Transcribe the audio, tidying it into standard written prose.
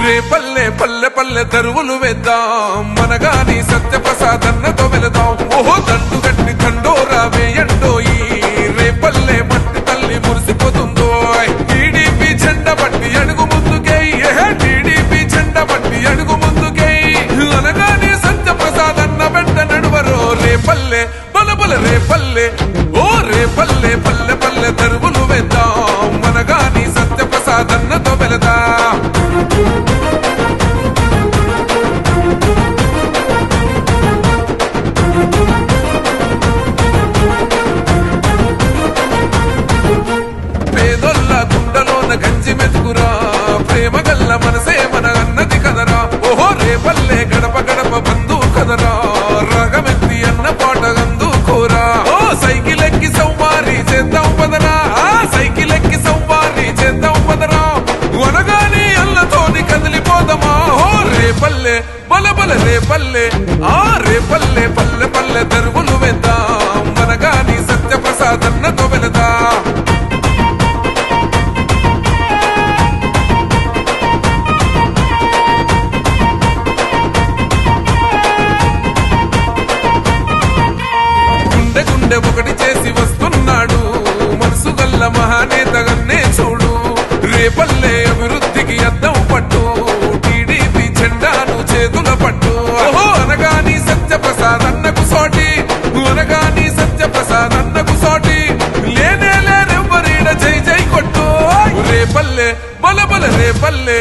రేపల్లె పల్లె పల్లె దరువులు వేద్దాం మనగాని సత్యప్రసాదన్నతో వెళదాం ఓహో దండు గట్టి కండోరా వేయండోయి రేపల్లె మట్టి తల్లి మురిసిపోతుందో టీడీపీ జెండా పట్టి అడుగు ముందుకేయి టీడీపీ జెండా పట్టి అడుగు మనగాని సత్యప్రసాదన్న వెంట నడువరో రేపల్లె బలబల రేపల్లె ఓ రేపల్లె పల్లె పల్లె దరువులు వేద్దాం మనగాని సత్యప్రసాదన్నతో వెళదాం పేదొల్ల గుండెలోన గంజి మెతుకురా ప్రేమ గల్ల మనసే మన అన్నది కదరా ఓహో రేపల్లె గడప గడప బంధు కదరా రాగమెత్తి అన్న పాట అందుకోరా ఓ సైకిల్ ఎక్కి సౌవారి చేద్దాం పదరా సైకిల్ ఎక్కి సౌవారి చేద్దాం పదరా వనగాని అల్లతోని కదిలిపోదమా ఓ రేపల్లె బలబల రేపల్లె రేపల్లె పల్లె పల్లె దరువులు వేద్దాం మనగాని సత్యప్రసాదన్నతో వెళదాం ఒకటి చేసి వస్తున్నాడు మనసు గల్ల మహానేతగన్నే చూడు రేపల్లె అభివృద్ధికి అద్దం పట్టు టీడీపీ జెండాను చేతుల పట్టు ఓహో అనగాని సత్యప్రసాదన్నకు సోటి అనగాని సత్యప్రసాదన్నకు సోటి లేనే లేనెవ్వరీడ జై జై కొట్టు రేపల్లె బలబల రేపల్లె